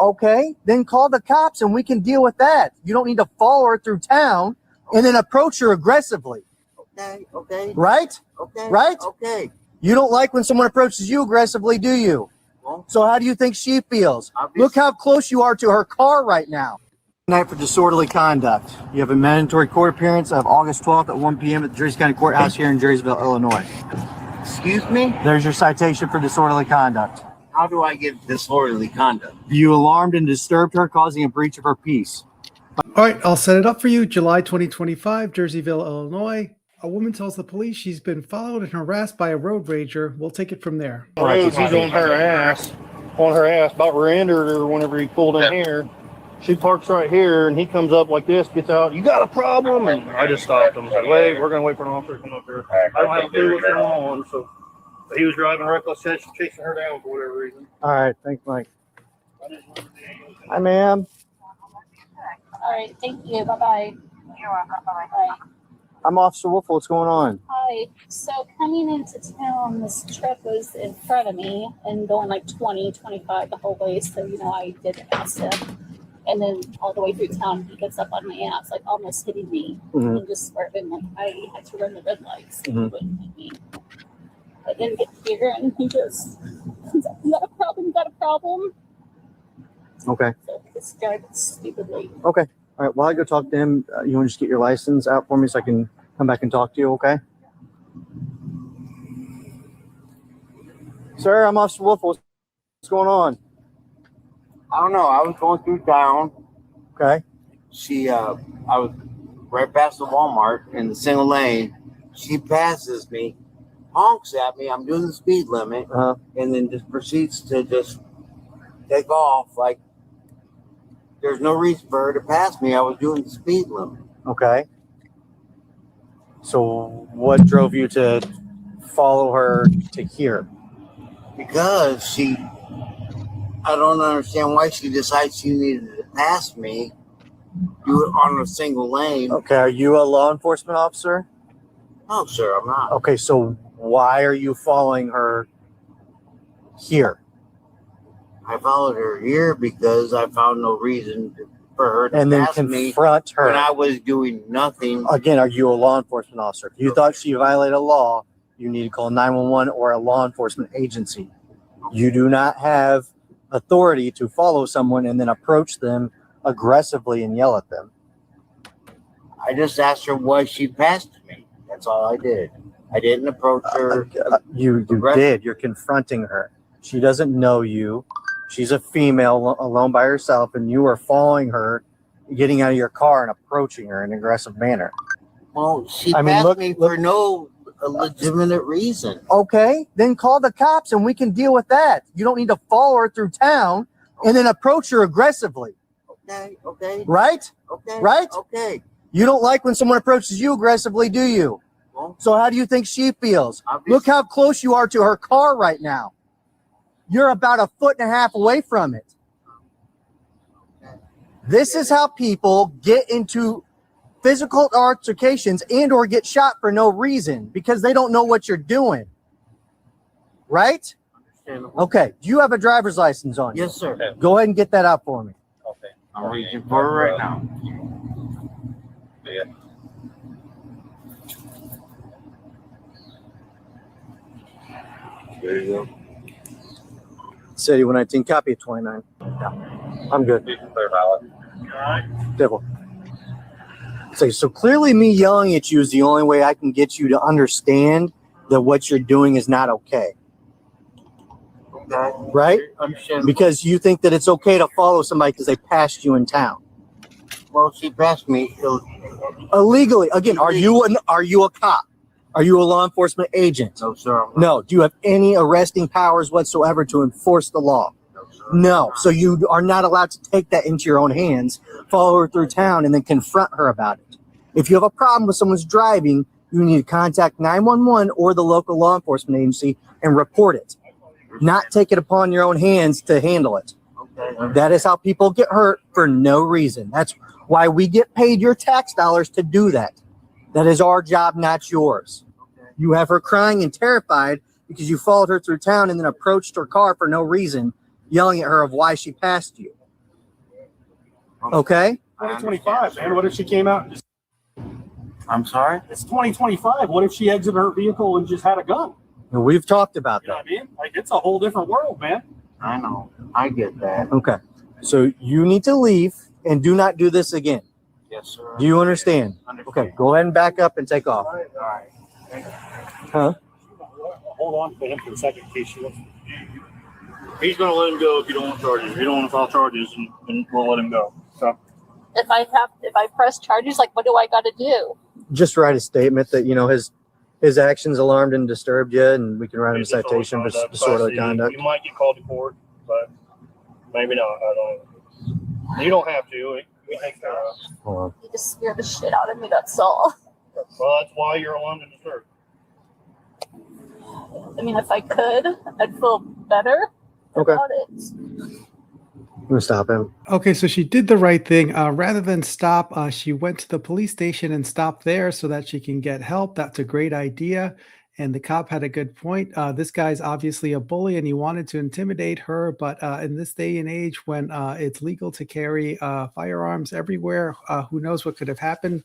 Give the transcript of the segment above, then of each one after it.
Okay, then call the cops and we can deal with that. You don't need to follow her through town and then approach her aggressively. Okay. Right? Right? Okay. You don't like when someone approaches you aggressively, do you? Well, so how do you think she feels? obviously. Look how close you are to her car right now. Tonight for disorderly conduct. You have a mandatory court appearance of August 12th at 1 p.m. at the Jersey County Courthouse here in Jerseyville, Illinois. Excuse me? There's your citation for disorderly conduct. How do I get disorderly conduct? You alarmed and disturbed her, causing a breach of her peace. All right, I'll set it up for you. July 2025, Jerseyville, Illinois. A woman tells the police she's been followed and harassed by a road rager. We'll take it from there. He's on her ass, about rear-ended her whenever he pulled in here. She parks right here, and he comes up like this, gets out. You got a problem? And I just stopped him. I said, wait, we're going to wait for an officer to come up here. I don't have a clue what's going on. So he was driving reckless, chasing her down for whatever reason. All right, thanks, Mike. Hi, ma'am. All right, thank you. Bye-bye. You're welcome. Bye-bye. I'm Officer Wolf. What's going on? Hi. So coming into town, this truck was in front of me and going like 20, 25 the whole way. So, I did pass him. And then all the way through town, he gets up on my ass, like almost hitting me. And just swerving. Like I had to run the red lights. So he wouldn't hit me. I didn't get here, and he just, you got a problem? You got a problem? Okay. So this guy stupidly. Okay. All right. While I go talk to him, you want to just get your license out for me so I can come back and talk to you, okay? Sir, I'm Officer Wolf. What's going on? I don't know. I was going through town. Okay. I was right past the Walmart in the single lane. She passes me, honks at me. I'm doing the speed limit, and then just proceeds to just take off like there's no reason for her to pass me. I was doing the speed limit. Okay. So what drove you to follow her to here? Because I don't understand why she decides she needed to pass me, do it on a single lane. Okay. Are you a law enforcement officer? No, sir, I'm not. Okay. So why are you following her here? I followed her here because I found no reason for her to and then pass me confront her when I was doing nothing. Again, are you a law enforcement officer? If you thought she violated a law, you need to call 911 or a law enforcement agency. You do not have authority to follow someone and then approach them aggressively and yell at them. I just asked her why she passed me. That's all I did. I didn't approach her. You did. You're confronting her. She doesn't know you. She's a female alone by herself, and you are following her, getting out of your car and approaching her in an aggressive manner. Well, she passed me for no legitimate reason. Okay, then call the cops and we can deal with that. You don't need to follow her through town and then approach her aggressively. Okay. Right? Okay. Right? Okay. You don't like when someone approaches you aggressively, do you? Well, so how do you think she feels? obviously. Look how close you are to her car right now. You're about 1.5 feet away from it. This is how people get into physical altercations and or get shot for no reason because they don't know what you're doing. Right? Understandable. Okay. Do you have a driver's license on you? Yes, sir. Go ahead and get that out for me. Okay. I'm reaching for it right now. Yeah. There you go. City 119, copy of 29. Yeah, I'm good. Devil. So clearly me yelling at you is the only way I can get you to understand that what you're doing is not okay. Okay. Right? Understandable. Because you think that it's okay to follow somebody because they passed you in town. Well, she passed me Illegally. Again, are you a cop? Are you a law enforcement agent? No, sir. No. Do you have any arresting powers whatsoever to enforce the law? No, sir. No. So you are not allowed to take that into your own hands, follow her through town, and then confront her about it. If you have a problem with someone's driving, you need to contact 911 or the local law enforcement agency and report it. Not take it upon your own hands to handle it. Okay. That is how people get hurt for no reason. That's why we get paid your tax dollars to do that. That is our job, not yours. Okay. You have her crying and terrified because you followed her through town and then approached her car for no reason, yelling at her of why she passed you. Okay? 2025, man. What if she came out and just, I'm sorry? it's 2025. What if she exited her vehicle and just had a gun? And we've talked about You know that. what I mean? Like, it's a whole different world, man. I know. I get that. Okay. So you need to leave and do not do this again. Yes, sir. Do you understand? Okay. Go ahead and back up and take off. All right. Huh? Hold on to him for a second in case she wants. He's going to let him go if you don't want charges. If you don't want to file charges, and we'll let him go. So If I press charges, like what do I got to do? Just write a statement that, you know, his actions alarmed and disturbed you, and we can write him a citation for disorderly conduct. You might get called to court, but maybe not. I don't know. You don't have to. We take care of it. Hold on. You just scared the shit out of me. That's all. Well, that's why you're alarmed and disturbed. I mean, if I could, I'd feel better Okay. about it. I'm gonna stop him. Okay, so she did the right thing. Rather than stop, she went to the police station and stopped there so that she can get help. That's a great idea. And the cop had a good point. This guy's obviously a bully and he wanted to intimidate her. But in this day and age when it's legal to carry firearms everywhere, who knows what could have happened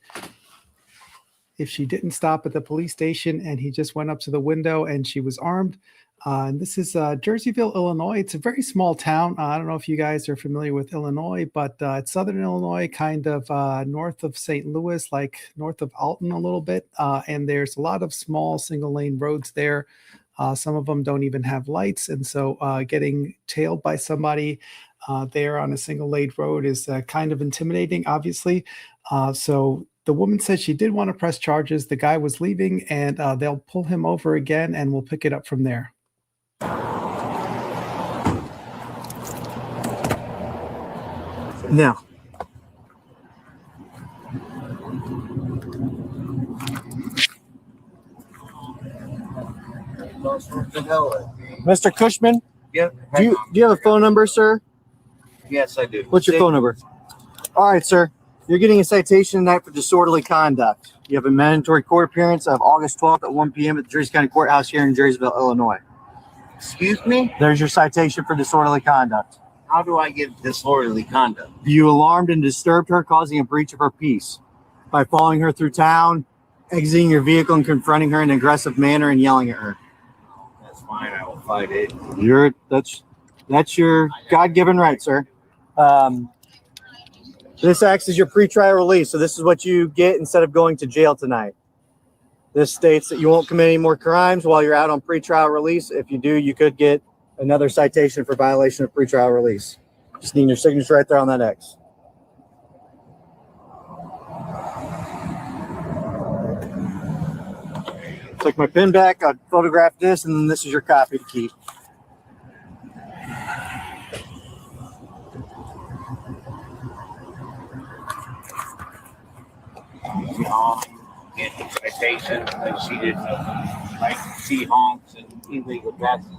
if she didn't stop at the police station and he just went up to the window and she was armed. And this is Jerseyville, Illinois. It's a very small town. I don't know if you guys are familiar with Illinois, but it's southern Illinois, kind of north of St. Louis, like north of Alton a little bit. And there's a lot of small single lane roads there. Some of them don't even have lights. And so getting tailed by somebody there on a single lane road is kind of intimidating, obviously. So the woman said she did want to press charges. The guy was leaving and they'll pull him over again and we'll pick it up from there. Now, Mr. Cushman, Yep. do you have a phone number, sir? Yes, I do. What's your phone number? All right, sir. You're getting a citation tonight for disorderly conduct. You have a mandatory court appearance of August 12th at 1 p.m. at the Jersey County Courthouse here in Jerseyville, Illinois. Excuse me? There's your citation for disorderly conduct. How do I get disorderly conduct? You alarmed and disturbed her, causing a breach of her peace by following her through town, exiting your vehicle and confronting her in an aggressive manner and yelling at her. That's fine. I will fight it. That's your God-given right, sir. This acts as your pretrial release, so this is what you get instead of going to jail tonight. This states that you won't commit any more crimes while you're out on pretrial release. If you do, you could get another citation for violation of pretrial release. Just need your signature right there on that X. Take my pen back, I'll photograph this, and then this is your copy to keep. Get the citation that she didn't like see honks and illegal passes.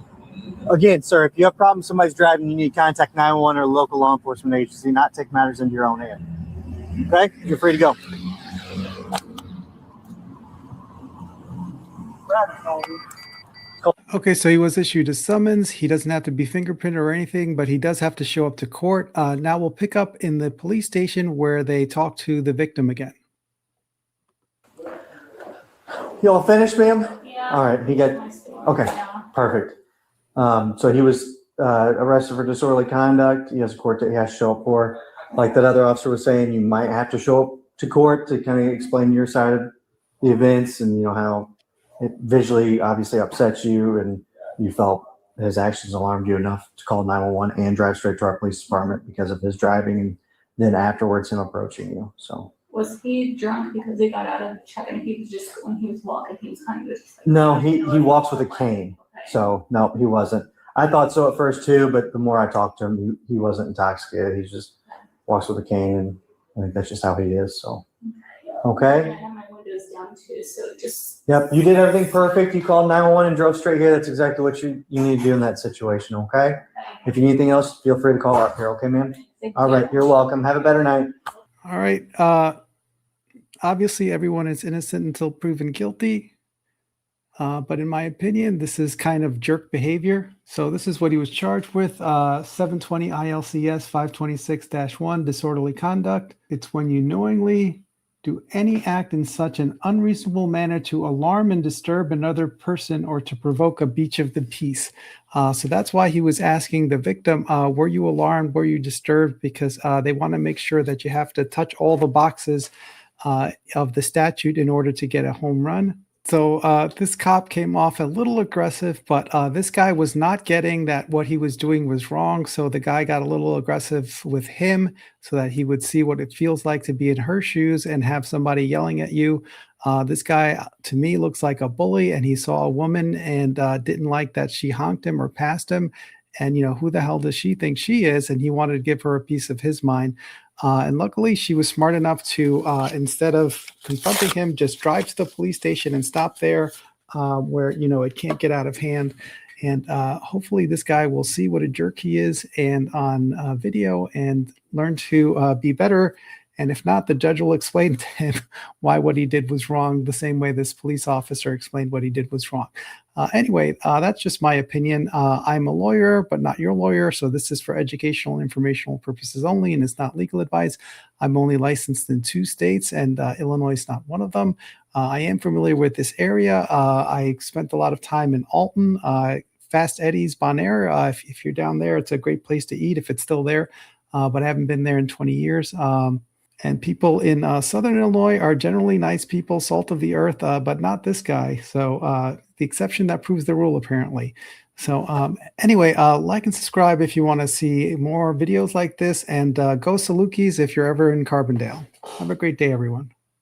Again, sir, if you have problems with somebody's driving, you need to contact 911 or a local law enforcement agency, not take matters into your own hand. Okay? You're free to go. Okay, so he was issued a summons. He doesn't have to be fingerprinted or anything, but he does have to show up to court. Now we'll pick up in the police station where they talk to the victim again. You all finished, ma'am? Yeah. All right. Okay. Perfect. So he was arrested for disorderly conduct. He has a court that he has to show up for. Like that other officer was saying, you might have to show up to court to kind of explain your side of the events and, you know, how it visually obviously upsets you and you felt his actions alarmed you enough to call 911 and drive straight to our police department because of his driving and then afterwards him approaching you. So. Was he drunk because he got out of check and he was just, when he was walking, he was kind of just like, No, he walks with a cane. Okay. So no, he wasn't. I thought so at first too, but the more I talked to him, he wasn't intoxicated. He just walks with a cane, and I think that's just how he is. So, okay. I had my windows down too, so just. Yep, you did everything perfect. You called 911 and drove straight here. That's exactly what you need to do in that situation. Okay. If you need anything else, feel free to call up here. Okay, ma'am. All right, you're welcome. Have a better night. All right. Obviously, everyone is innocent until proven guilty. But in my opinion, this is kind of jerk behavior. So this is what he was charged with, 720 ILCS 526-1, disorderly conduct. It's when you knowingly do any act in such an unreasonable manner to alarm and disturb another person or to provoke a breach of the peace. So that's why he was asking the victim, were you alarmed, were you disturbed? Because they want to make sure that you have to touch all the boxes of the statute in order to get a home run. So this cop came off a little aggressive, but this guy was not getting that what he was doing was wrong. So the guy got a little aggressive with him so that he would see what it feels like to be in her shoes and have somebody yelling at you. This guy, to me, looks like a bully, and he saw a woman and didn't like that she honked him or passed him. And, who the hell does she think she is? And he wanted to give her a piece of his mind. And luckily, she was smart enough to, instead of confronting him, just drive to the police station and stop there where, it can't get out of hand. And hopefully this guy will see what a jerk he is and on video and learn to be better. And if not, the judge will explain to him why what he did was wrong, the same way this police officer explained what he did was wrong. Anyway, that's just my opinion. I'm a lawyer, but not your lawyer. So this is for educational and informational purposes only, and it's not legal advice. I'm only licensed in 2 states, and Illinois is not one of them. I am familiar with this area. I spent a lot of time in Alton, Fast Eddie's, Bonaire. If you're down there, it's a great place to eat if it's still there, but I haven't been there in 20 years. And people in Southern Illinois are generally nice people, salt of the earth, but not this guy. So the exception that proves the rule, apparently. So anyway, like and subscribe if you want to see more videos like this, and go Salukis if you're ever in Carbondale. Have a great day, everyone.